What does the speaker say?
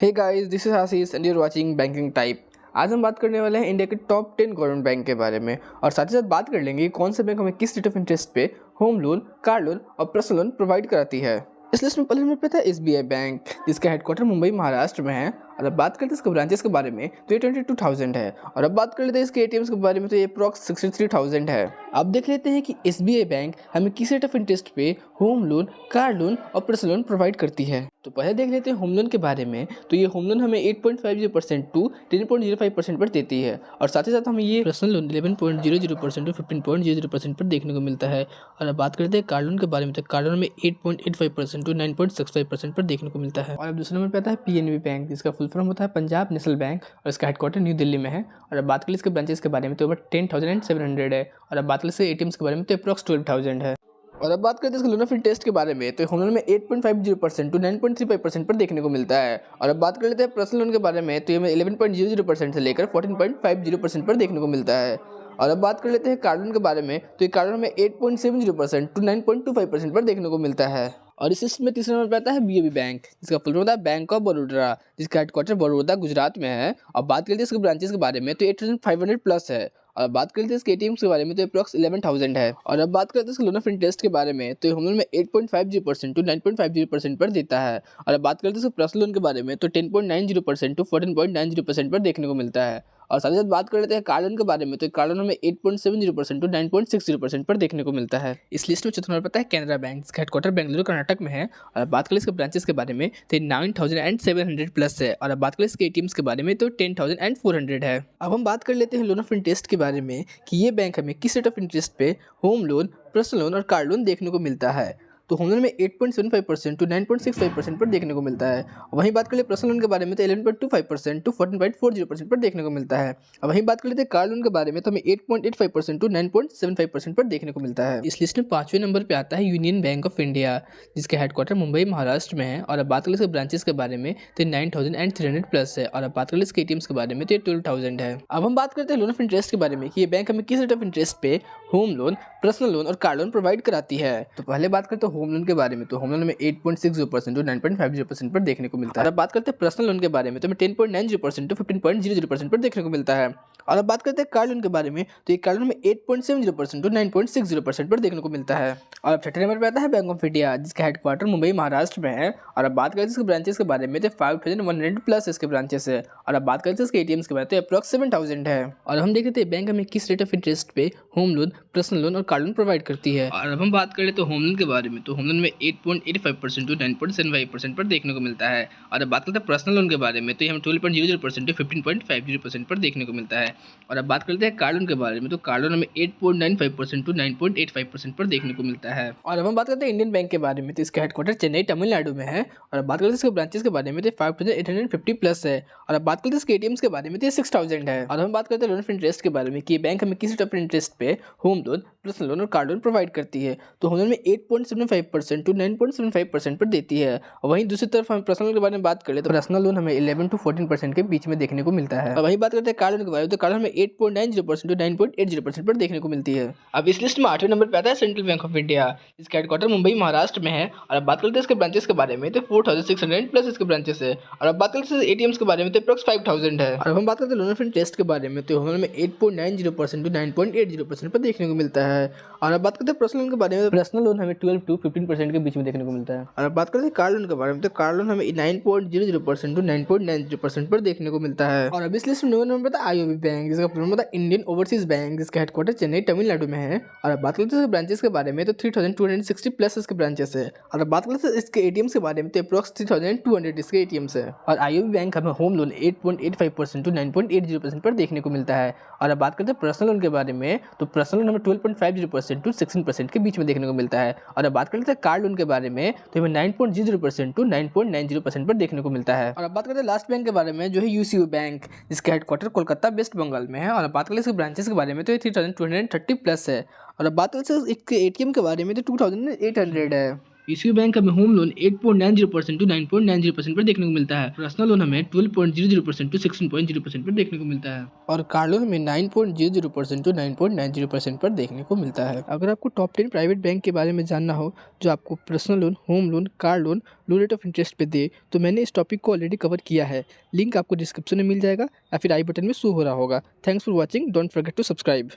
Hey guys, this is Ashish and you are watching banking type. आज हम बात करने वाले हैं इंडिया के टॉप 10 गवर्नमेंट बैंक के बारे में और साथ ही साथ बात कर लेंगे कौन सा बैंक हमें किस रेट ऑफ इंटरेस्ट पे होम लोन, कार लोन और पर्सनल लोन प्रोवाइड कराती है। इस लिस्ट में पहले नंबर पे था SBI बैंक, जिसका हेडक्वार्टर मुंबई महाराष्ट्र में है। और अब बात करते हैं इसके ब्रांचेस के बारे में तो ये 22,000 है। और अब बात कर लेते हैं इसके ATMs के बारे में तो ये अप्रॉक्स 63,000 है। अब देख लेते हैं कि SBI बैंक हमें किस रेट ऑफ इंटरेस्ट पे होम लोन, कार लोन और पर्सनल लोन प्रोवाइड करती है। तो पहले देख लेते हैं होम लोन के बारे में। तो ये होम लोन हमें 8.50% टू 10.05% पर देती है और साथ ही साथ हमें ये पर्सनल लोन 11.00% टू 15.00% पर देखने को मिलता है। और अब बात करते हैं कार लोन के बारे में तो कार लोन हमें 8.85% टू 9.65% पर देखने को मिलता है। और अब दूसरे नंबर पर आता है PNB बैंक, जिसका फुल फॉर्म होता है पंजाब नेशनल बैंक और इसका हेडक्वार्टर न्यू दिल्ली में है। और अब बात करें इसके ब्रांचेस के बारे में तो ओवर 10,700 है। और अब बात करें इसके ATMs के बारे में तो अप्रॉक्स 12,000 है। और अब बात करते हैं इसके लोन ऑफ इंटरेस्ट के बारे में तो होम लोन में 8.50% टू 9.35% पर देखने को मिलता है। और अब बात कर लेते हैं पर्सनल लोन के बारे में तो ये हमें 11.00% से लेकर 14.50% पर देखने को मिलता है। और अब बात कर लेते हैं कार लोन के बारे में तो ये कार लोन में 8.70% टू 9.25% पर देखने को मिलता है। और इस लिस्ट में तीसरे नंबर पर आता है BOB बैंक, जिसका फुल फॉर्म होता है बैंक ऑफ बड़ौदा, जिसका हेडक्वार्टर बड़ौदा गुजरात में है। और बात करते हैं इसके ब्रांचेस के बारे में तो 8,500 प्लस है। और अब बात करते हैं इसके ATMs के बारे में तो अप्रॉक्स 11,000 है। और अब बात करते हैं इसके लोन ऑफ इंटरेस्ट के बारे में तो होम लोन में 8.50% टू 9.50% पर देता है। और अब बात करते हैं इसके पर्सनल लोन के बारे में तो 10.90% टू 14.90% पर देखने को मिलता है। और साथ ही साथ बात कर लेते हैं कार लोन के बारे में तो कार लोन हमें 8.70% टू 9.60% पर देखने को मिलता है। इस लिस्ट में चौथा नंबर पर है कैनरा बैंक, जिसका हेडक्वार्टर बेंगलुरु कर्नाटक में है। और अब बात करें इसके ब्रांचेस के बारे में तो 9,700 प्लस है। और अब बात करें इसके ATMs के बारे में तो 10,400 है। अब हम बात कर लेते हैं लोन ऑफ इंटरेस्ट के बारे में कि ये बैंक हमें किस रेट ऑफ इंटरेस्ट पे होम लोन, पर्सनल लोन और कार लोन देखने को मिलता है। तो होम लोन में 8.75% टू 9.65% पर देखने को मिलता है। वहीं बात कर ले पर्सनल लोन के बारे में तो 11.25% टू 14.40% पर देखने को मिलता है। अब वहीं बात कर लेते हैं कार लोन के बारे में तो हमें 8.85% टू 9.75% पर देखने को मिलता है। इस लिस्ट में 5वें नंबर पर आता है यूनियन बैंक ऑफ इंडिया, जिसका हेडक्वार्टर मुंबई महाराष्ट्र में है। और अब बात कर ले इसके ब्रांचेस के बारे में तो 9,300 प्लस है। और अब बात कर ले इसके ATMs के बारे में तो 12,000 है। अब हम बात करते हैं लोन ऑफ इंटरेस्ट के बारे में कि ये बैंक हमें किस रेट ऑफ इंटरेस्ट पे होम लोन, पर्सनल लोन और कार लोन प्रोवाइड कराती है। तो पहले बात करते हैं होम लोन के बारे में तो होम लोन में 8.60% टू 9.50% पर देखने को मिलता है। अब बात करते हैं पर्सनल लोन के बारे में तो 10.90% टू 15.00% पर देखने को मिलता है। और अब बात करते हैं कार लोन के बारे में तो ये कार लोन में 8.70% टू 9.60% पर देखने को मिलता है। और अब छठे नंबर पर आता है बैंक ऑफ इंडिया, जिसका हेडक्वार्टर मुंबई महाराष्ट्र में है। और अब बात करते हैं इसके ब्रांचेस के बारे में तो 5,100 प्लस इसके ब्रांचेस है। और अब बात करते हैं इसके ATMs के बारे में तो अप्रॉक्स 7,000 है। और हम देख लेते हैं बैंक हमें किस रेट ऑफ इंटरेस्ट पे होम लोन, पर्सनल लोन और कार लोन प्रोवाइड करती है। और अब हम बात करें तो होम लोन के बारे में तो होम लोन में 8.85% टू 9.75% पर देखने को मिलता है। और अब बात करते हैं पर्सनल लोन के बारे में तो ये हमें 12.00% टू 15.50% पर देखने को मिलता है। और अब बात करते हैं कार लोन के बारे में तो कार लोन हमें 8.95% टू 9.85% पर देखने को मिलता है। और अब हम बात करते हैं इंडियन बैंक के बारे में तो इसका हेडक्वार्टर चेन्नई तमिलनाडु में है। और अब बात करते हैं इसके ब्रांचेस के बारे में तो 5,850 प्लस है। और अब बात करते हैं इसके ATMs के बारे में तो 6,000 है। और हम बात करते हैं लोन ऑफ इंटरेस्ट के बारे में कि बैंक हमें किस रेट ऑफ इंटरेस्ट पे होम लोन, पर्सनल लोन और कार लोन प्रोवाइड करती है। तो होम लोन में 8.75% टू 9.75% पर देती है। और वहीं दूसरी तरफ हम पर्सनल के बारे में बात करें तो पर्सनल लोन हमें 11 टू 14% के बीच में देखने को मिलता है। और वहीं बात करते हैं कार लोन के बारे में तो कार लोन में 8.90% टू 9.80% पर देखने को मिलती है। अब इस लिस्ट में 8वें नंबर पर आता है सेंट्रल बैंक ऑफ इंडिया, इसका हेडक्वार्टर मुंबई महाराष्ट्र में है। और अब बात करते हैं इसके ब्रांचेस के बारे में तो 4,600 प्लस इसके ब्रांचेस है। और अब बात करते हैं ATMs के बारे में तो अप्रॉक्स 5,000 है। और हम बात करते हैं लोन ऑफ इंटरेस्ट के बारे में तो होम लोन में 8.90% टू 9.80% पर देखने को मिलता है। और अब बात करते हैं पर्सनल लोन के बारे में तो पर्सनल लोन हमें 12 टू 15% के बीच में देखने को मिलता है। और अब बात करते हैं कार लोन के बारे में तो कार लोन हमें 9.00% टू 9.90% पर देखने को मिलता है। और अब इस लिस्ट में 9वें नंबर पर था IOB बैंक, जिसका फुल फॉर्म होता है इंडियन ओवरसीज बैंक, जिसका हेडक्वार्टर चेन्नई तमिलनाडु में है। और अब बात करते हैं इसके ब्रांचेस के बारे में तो 3,260 प्लस इसके ब्रांचेस है। और अब बात करते हैं इसके ATMs के बारे में तो अप्रॉक्स 3,200 इसके ATMs है। और IOB बैंक हमें होम लोन 8.85% टू 9.80% पर देखने को मिलता है। और अब बात करते हैं पर्सनल लोन के बारे में तो पर्सनल लोन हमें 12.50% टू 16% के बीच में देखने को मिलता है। और अब बात करते हैं कार लोन के बारे में तो हमें 9.00% टू 9.90% पर देखने को मिलता है। और अब बात करते हैं लास्ट बैंक के बारे में जो है UCO बैंक, जिसका हेडक्वार्टर कोलकाता वेस्ट बंगाल में है। और अब बात करें इसके ब्रांचेस के बारे में तो 3,230 प्लस है। और अब बात करें इसके ATM के बारे में तो 2,800 है। इसी बैंक हमें होम लोन 8.90% टू 9.90% पर देखने को मिलता है। पर्सनल लोन हमें 12.00% टू 16.0% पर देखने को मिलता है और कार लोन हमें 9.00% टू 9.90% पर देखने को मिलता है। अगर आपको टॉप 10 प्राइवेट बैंक के बारे में जानना हो जो आपको personal loan, home loan, car loan low rate of interest पे दे, तो मैंने इस टॉपिक को ऑलरेडी कवर किया है। लिंक आपको डिस्क्रिप्शन में मिल जाएगा या फिर आई बटन में शो हो रहा होगा। Thanks for watching, don't forget to subscribe.